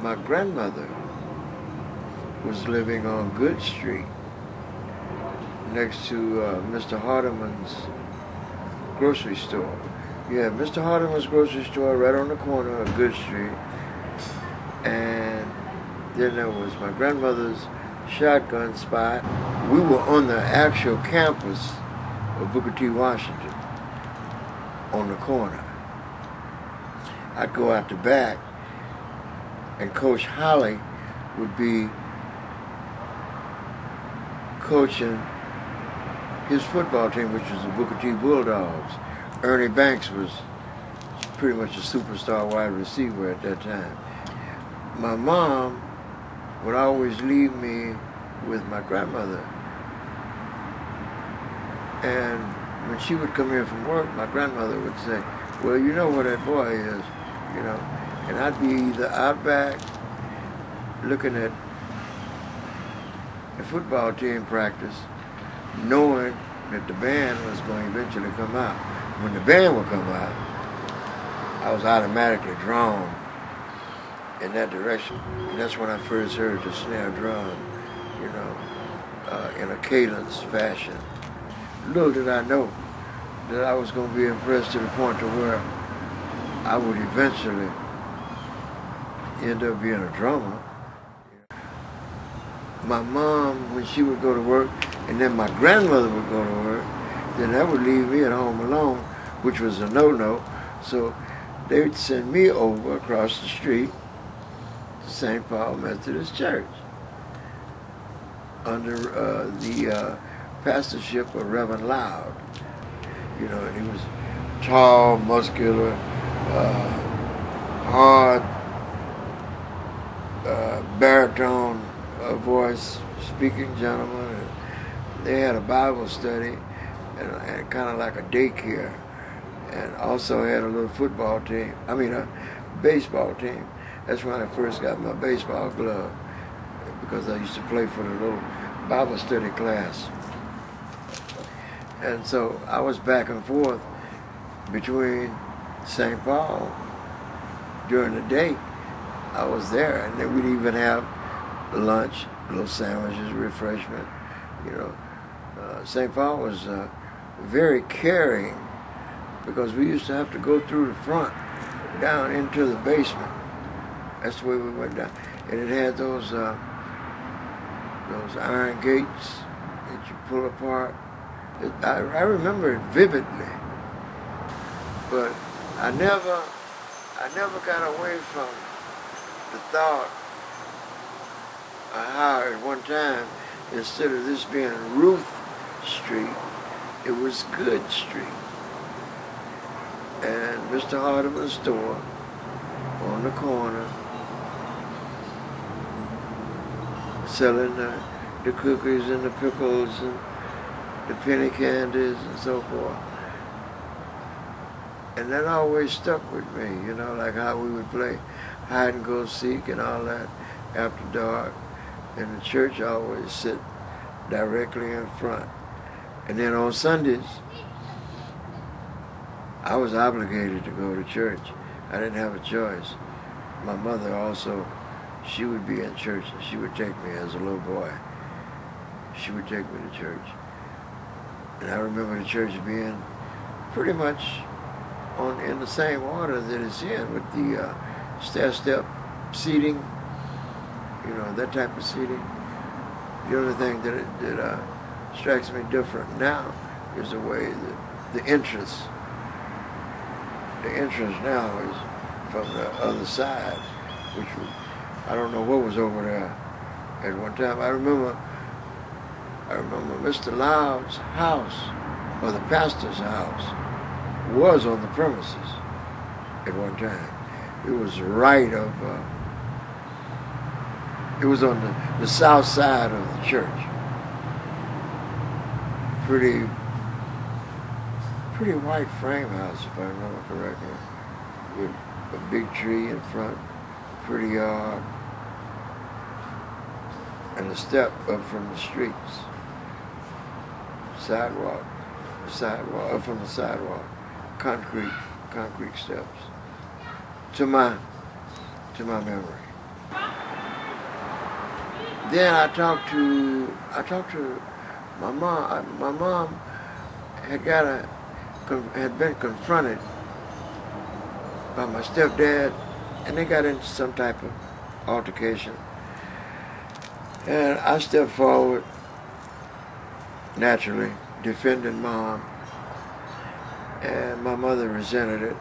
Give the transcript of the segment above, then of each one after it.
My grandmother was living on Good Street next to Mr. Hardeman's grocery store. You have Mr. Hardeman's grocery store right on the corner of Good Street, and then there was my grandmother's shotgun spot. We were on the actual campus of Booker T. Washington on the corner. I'd go out the back, and Coach Holly would be coaching his football team, which was the Booker T. Bulldogs. Ernie Banks was pretty much a superstar wide receiver at that time. My mom would always leave me with my grandmother. And when she would come in from work, my grandmother would say, well, you know where that boy is, you know. And I'd be either out back looking at the football team practice, knowing that the band was going to eventually come out. When the band would come out, I was automatically drawn in that direction. And that's when I first heard the snare drum, you know, in a cadence fashion. Little did I know that I was going to be impressed to the point to where I would eventually end up being a drummer. My mom, when she would go to work, and then my grandmother would go to work, then that would leave me at home alone, which was a no-no. So they would send me over across the street to St. Paul Methodist Church under the pastorship of Reverend Loud. You know, and he was tall, muscular, hard, baritone voice, speaking gentleman. And they had a Bible study and kind of like a daycare, and also had a little football team. I mean, a baseball team. That's when I first got my baseball glove, because I used to play for the little Bible study class. And so I was back and forth between St. Paul during the day. I was there, and then we'd even have lunch, little sandwiches, refreshment. You know, St. Paul was very caring, because we used to have to go through the front down into the basement. That's the way we went down, and it had those iron gates that you pull apart. I remember it vividly, but I never got away from the thought of how at one time, instead of this being Ruth Street, it was Good Street. And Mr. Hardeman's store on the corner, selling the cookies and the pickles and the penny candies and so forth. And that always stuck with me, you know, like how we would play hide and go seek and all that after dark. And the church always sit directly in front. And then on Sundays, I was obligated to go to church. I didn't have a choice. My mother also, she would be in church, and she would take me as a little boy. She would take me to church. And I remember the church being pretty much in the same order that it's in, with the stair-step seating, you know, that type of seating. The only thing that strikes me different now is the way that the entrance now is from the other side, which was, I don't know what was over there at one time. I remember Mr. Loud's house, or the pastor's house, was on the premises at one time. It was right of, it was on the south side of the church. Pretty white frame house, if I remember correctly, with a big tree in front, pretty yard, and a step up from the streets. Sidewalk, up from the sidewalk, concrete steps. To my memory. Then I talked to my mom. My mom had been confronted by my stepdad, and they got into some type of altercation. And I stepped forward, naturally, defending Mom. And my mother resented it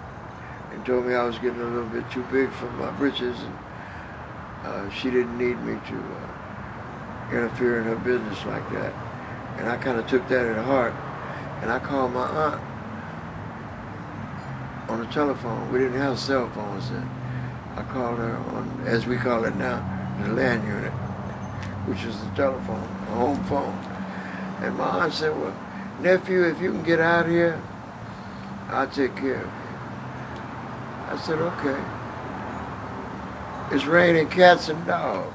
and told me I was getting a little bit too big for my britches, and she didn't need me to interfere in her business like that. And I kind of took that at heart, and I called my aunt on the telephone. We didn't have cell phones then. I called her on, as we call it now, the land unit, which is the telephone, the home phone. And my aunt said, well, nephew, if you can get out here, I'll take care of you. I said, okay. It's raining cats and dogs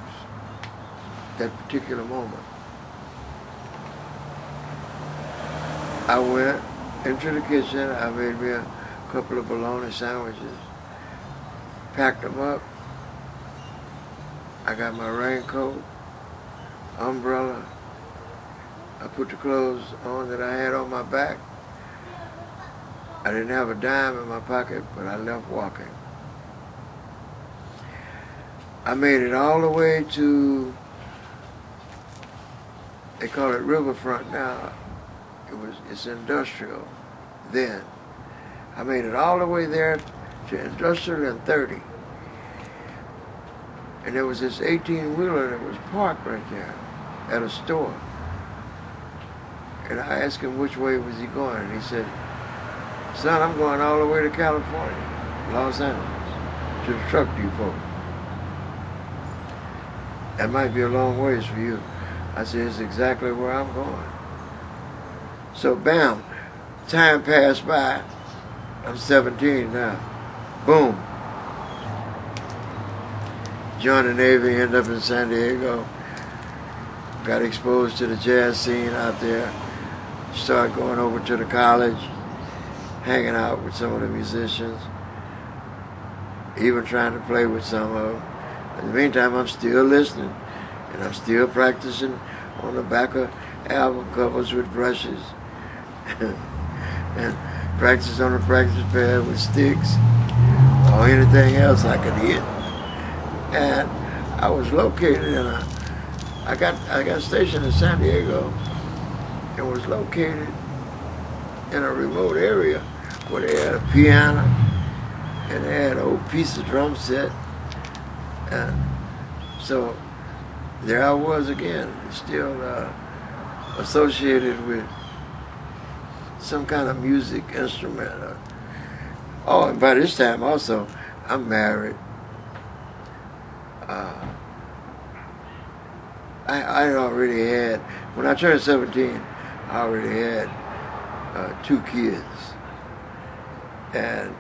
that particular moment. I went into the kitchen. I made me a couple of bologna sandwiches, packed them up. I got my raincoat, umbrella. I put the clothes on that I had on my back. I didn't have a dime in my pocket, but I left walking. I made it all the way to, they call it Riverfront now. It's industrial then. I made it all the way there to Industrial and 30. And there was this 18-wheeler that was parked right there at a store. And I asked him which way was he going, and he said, son, I'm going all the way to California, Los Angeles, to the truck depot. That might be a long ways for you. I said, it's exactly where I'm going. So bam, time passed by. I'm 17 now. Boom. Joined the Navy, ended up in San Diego. Got exposed to the jazz scene out there. Started going over to the college, hanging out with some of the musicians, even trying to play with some of them. In the meantime, I'm still listening, and I'm still practicing on the back of album covers with brushes, and practice on the practice pad with sticks, or anything else I could hit. And I was located in I got stationed in San Diego, and was located in a remote area where they had a piano and they had an old piece of drum set. And so there I was again, still associated with some kind of music instrument. Oh, and by this time also, I'm married. I already had, when I turned 17, I already had 2 kids. And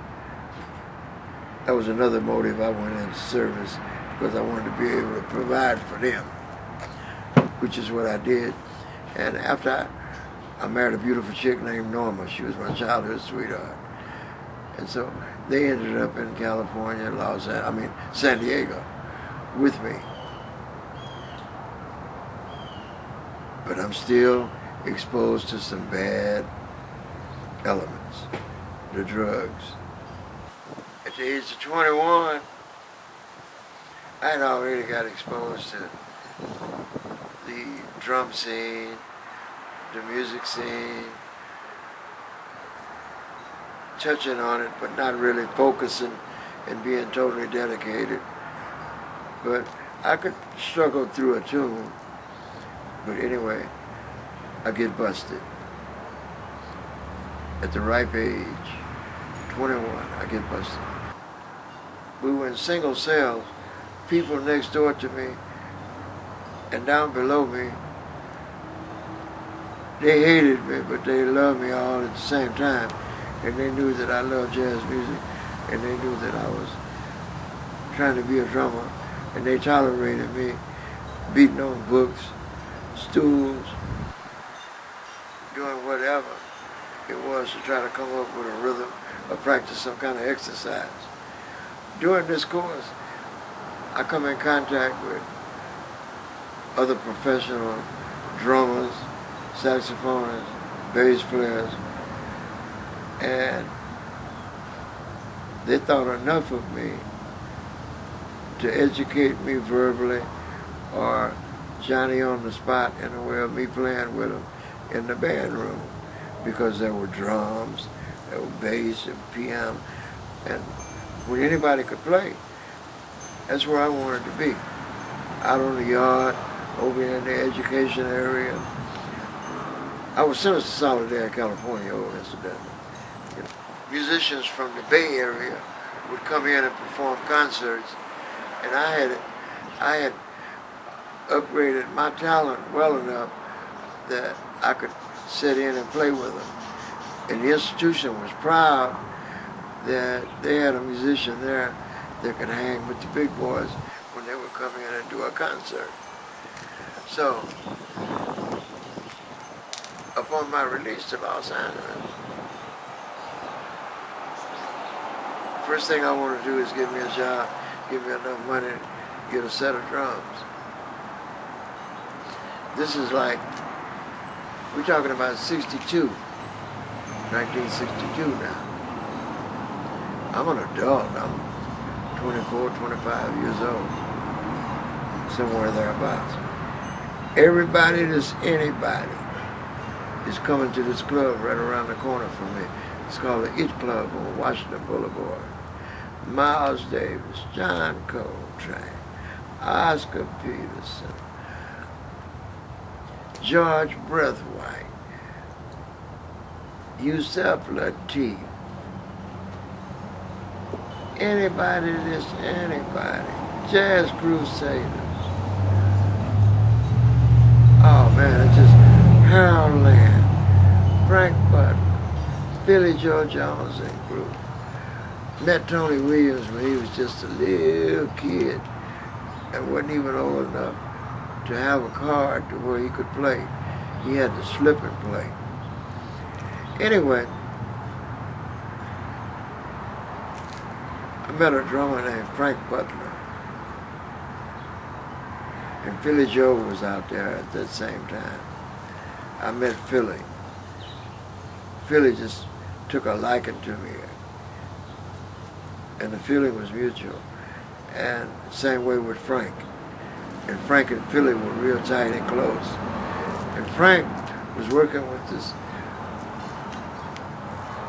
that was another motive I went into service, because I wanted to be able to provide for them, which is what I did. And after I married a beautiful chick named Norma. She was my childhood sweetheart. And so they ended up in California, San Diego, with me. But I'm still exposed to some bad elements, the drugs. At the age of 21, I had already got exposed to the drum scene, the music scene, touching on it, but not really focusing and being totally dedicated. But I could struggle through a tune. But anyway, I get busted. At the ripe age, 21, I get busted. We were in single cells. People next door to me and down below me, they hated me, but they loved me all at the same time. And they knew that I loved jazz music, and they knew that I was trying to be a drummer, and they tolerated me beating on books, stools, doing whatever it was to try to come up with a rhythm or practice some kind of exercise. During this course, I come in contact with other professional drummers, saxophonists, bass players, and they thought enough of me to educate me verbally, or Johnny on the spot in the way of me playing with them in the band room, because there were drums, there were bass and piano, and when anybody could play, that's where I wanted to be. Out on the yard, over in the education area. I was sentenced to Solitaire, California, incidentally. You know, musicians from the Bay Area would come in and perform concerts, and I had upgraded my talent well enough that I could sit in and play with them. And the institution was proud that they had a musician there that could hang with the big boys when they would come in and do a concert. So, upon my release to Los Angeles, first thing I want to do is give me a job, give me enough money to get a set of drums. This is like, we're talking about 1962 now. I'm an adult. I'm 24, 25 years old, somewhere thereabouts. Everybody that's anybody is coming to this club right around the corner from me. It's called the It Club on Washington Boulevard. Miles Davis, John Coltrane, Oscar Peterson, George Braithwaite, Yusef Lateef, anybody that's anybody, Jazz Crusaders. Oh man, it's just Harold Land, Frank Butler, Philly Joe Jones and group. Met Tony Williams when he was just a little kid and wasn't even old enough to have a card to where he could play. He had to slip and play. Anyway, I met a drummer named Frank Butler. And Philly Joe was out there at that same time. I met Philly. Philly just took a liking to me. And the feeling was mutual. And same way with Frank. And Frank and Philly were real tight and close. And Frank was working with this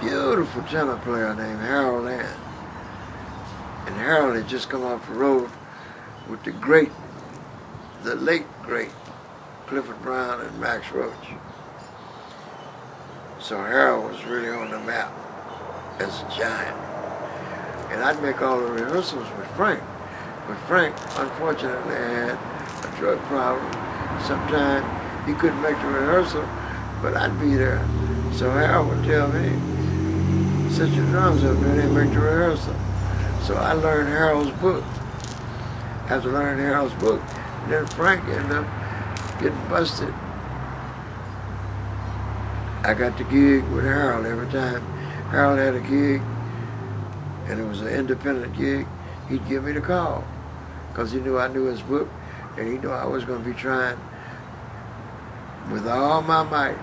beautiful tenor player named Harold Land. And Harold had just come off the road with the late great Clifford Brown and Max Roach. So Harold was really on the map as a giant. And I'd make all the rehearsals with Frank. But Frank, unfortunately, had a drug problem. Sometimes he couldn't make the rehearsal, but I'd be there. So Harold would tell me, set your drums up there and make the rehearsal. So I learned Harold's book. After learning Harold's book, then Frank ended up getting busted. I got the gig with Harold every time. Harold had a gig, and it was an independent gig, he'd give me the call, because he knew I knew his book, and he knew I was going to be trying with all my might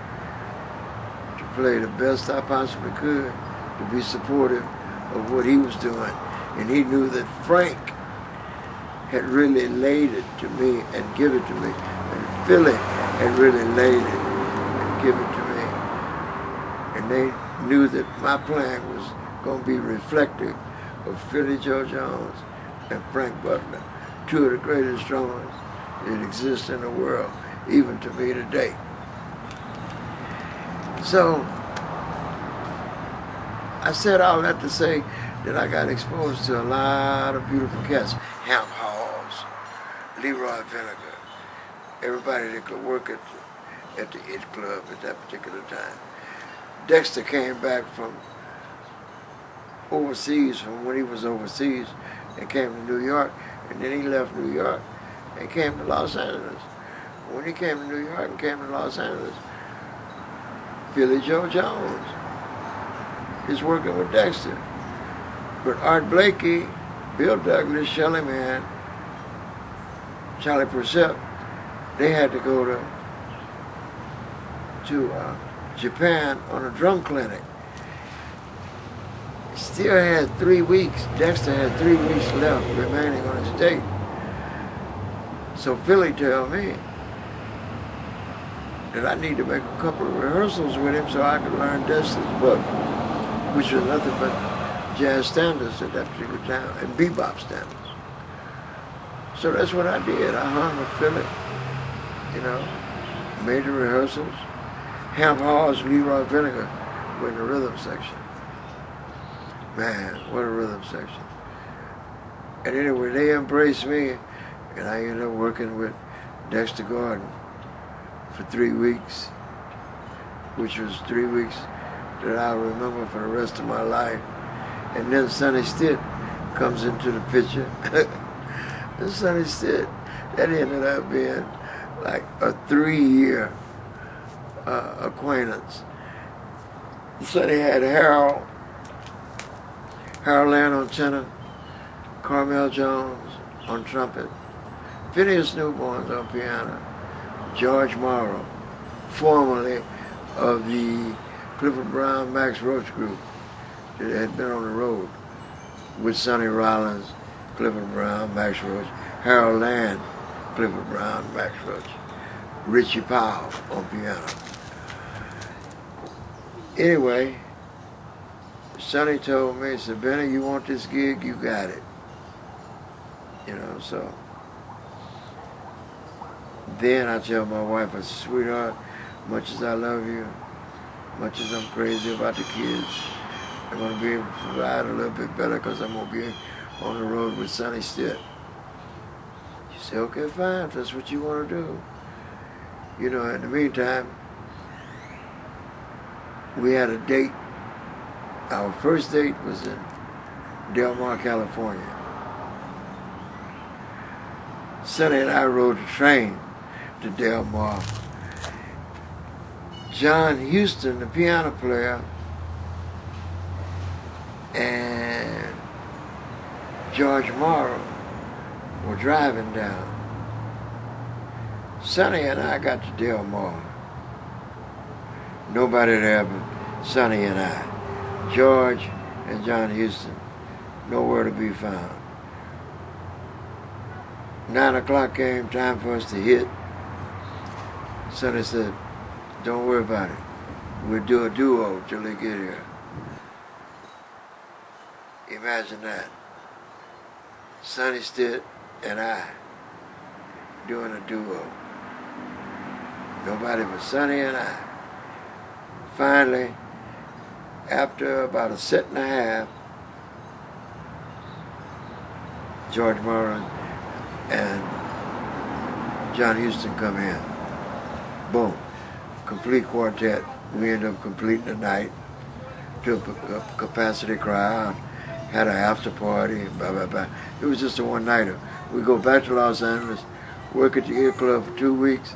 to play the best I possibly could, to be supportive of what he was doing. And he knew that Frank had really laid it to me and give it to me, and Philly had really laid it and give it to me. And they knew that my playing was going to be reflective of Philly Joe Jones and Frank Butler, two of the greatest drummers that exist in the world, even to me today. So, I said all that to say that I got exposed to a lot of beautiful cats. Hamp Halls, Leroy Vinegar, everybody that could work at the It Club at that particular time. Dexter came back from overseas, from when he was overseas, and came to New York, and then he left New York and came to Los Angeles. When he came to New York and came to Los Angeles, Philly Joe Jones is working with Dexter. But Art Blakey, Bill Douglas, Shelly Man, Charlie Percept, they had to go to Japan on a drum clinic. Still had 3 weeks. Dexter had 3 weeks left remaining on his date. So Philly told me that I need to make a couple of rehearsals with him so I could learn Dexter's book, which was nothing but jazz standards at that particular time, and bebop standards. So that's what I did. I hung with Philly, made the rehearsals. Hamp Hall's Leroy Vinegar were in the rhythm section. Man, what a rhythm section. And anyway, they embraced me, and I ended up working with Dexter Gordon for 3 weeks, which was 3 weeks that I'll remember for the rest of my life. And then Sonny Stitt comes into the picture. And Sonny Stitt, that ended up being like a 3-year acquaintance. Sonny had Harold Land on tenor, Carmel Jones on trumpet, Phineas Newborns on piano, George Morrow, formerly of the Clifford Brown Max Roach group that had been on the road with Sonny Rollins, Clifford Brown, Max Roach, Harold Land, Clifford Brown, Max Roach, Richie Powell on piano. Anyway, Sonny told me, he said, Benny, you want this gig, you got it. So then I tell my wife, I said, sweetheart, much as I love you, much as I'm crazy about the kids, I'm going to be able to provide a little bit better because I'm going to be on the road with Sonny Stitt. She said, okay, fine, if that's what you want to do. In the meantime, we had a date. Our first date was in Del Mar, California. Sonny and I rode the train to Del Mar. John Houston, the piano player, and George Morrow were driving down. Sonny and I got to Del Mar. Nobody there but Sonny and I. George and John Houston, nowhere to be found. 9 o'clock came, time for us to hit. Sonny said, don't worry about it. We'll do a duo till they get here. Imagine that. Sonny Stitt and I doing a duo. Nobody but Sonny and I. Finally, after about a set and a half, George Morrow and John Houston come in. Boom. Complete quartet. We end up completing the night to a capacity crowd, had an after party, blah, blah, blah. It was just a one-nighter. We go back to Los Angeles, work at the Ear Club for 2 weeks,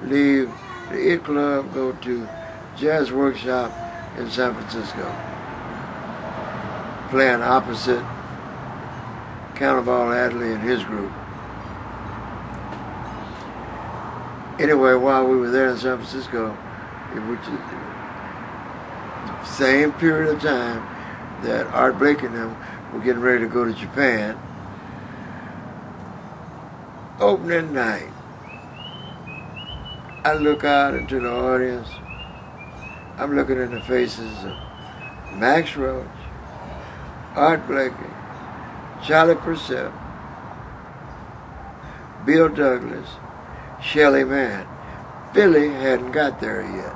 leave the Ear Club, go to Jazz Workshop in San Francisco, playing opposite Cannonball Adderley and his group. Anyway, while we were there in San Francisco, which is the same period of time that Art Blakey and them were getting ready to go to Japan, opening night, I look out into the audience. I'm looking in the faces of Max Roach, Art Blakey, Charlie Purcell, Bill Douglas, Shelly Manne. Billy hadn't got there yet.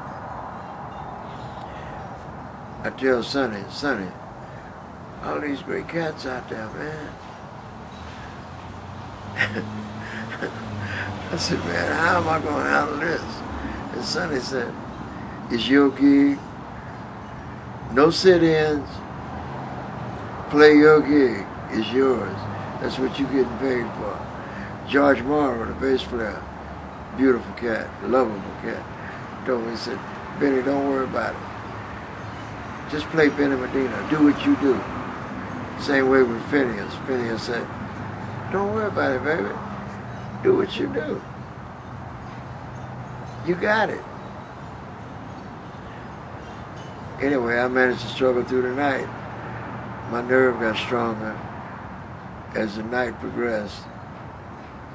I tell Sonny, all these great cats out there, man. I said, man, how am I going to handle this? And Sonny said, it's your gig, no sit-ins, play your gig, it's yours. That's what you're getting paid for. George Morrow, the bass player, beautiful cat, lovable cat, told me, he said, Benny, don't worry about it. Just play Benny Medina, do what you do. Same way with Phineas. Phineas said, don't worry about it, baby. Do what you do. you got it. Anyway, I managed to struggle through the night. My nerve got stronger as the night progressed.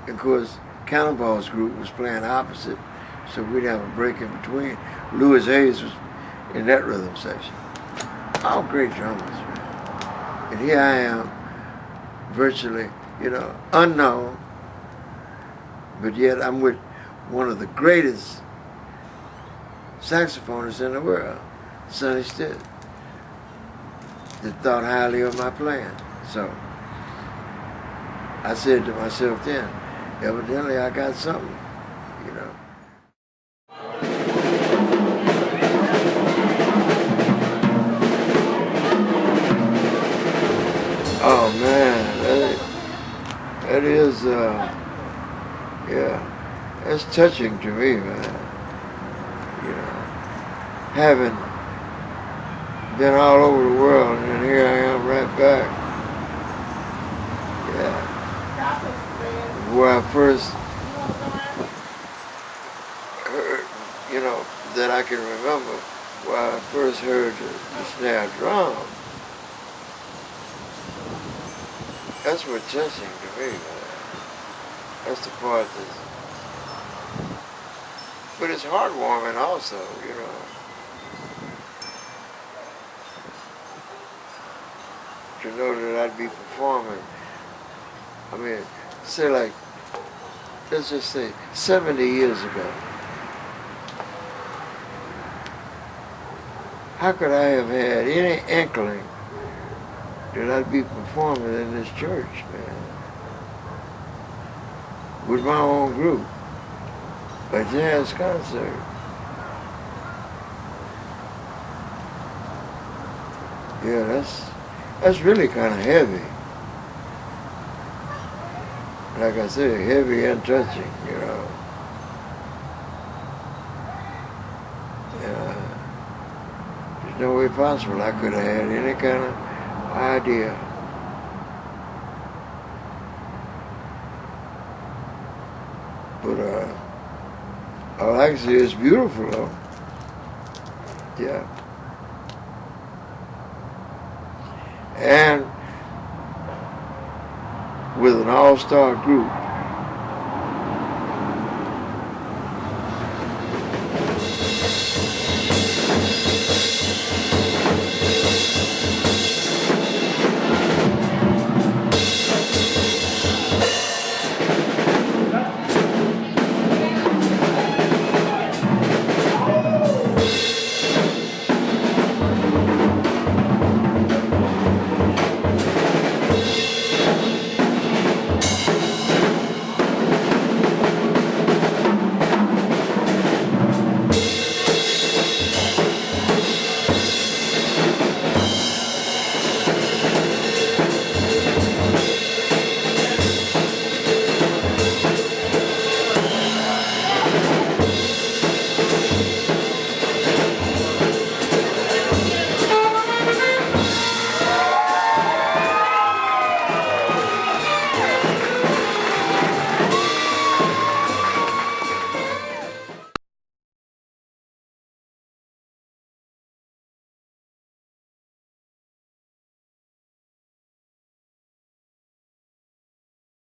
Of course, Cannonball's group was playing opposite, so we'd have a break in between. Louis Hayes was in that rhythm section. All great drummers, man. And here I am, virtually, unknown, but yet I'm with one of the greatest saxophonists in the world, Sonny Stitt, that thought highly of my playing. So I said to myself then, evidently I got something, Oh man, that is, that's touching to me, man. Having been all over the world, and then here I am right back. Yeah. Where I first heard, that I can remember, where I first heard the snare drum. That's what's touching to me, man. That's the part that's... But it's heartwarming also, to know that I'd be performing. I mean, say like, let's just say 70 years ago. How could I have had any inkling that I'd be performing in this church, man? With my own group. A jazz concert. Yeah, that's really kind of heavy. Like I said, heavy and touching, Yeah. There's no way possible I could have had any kind of idea. But all I can say is beautiful, though. Yeah. And with an all-star group.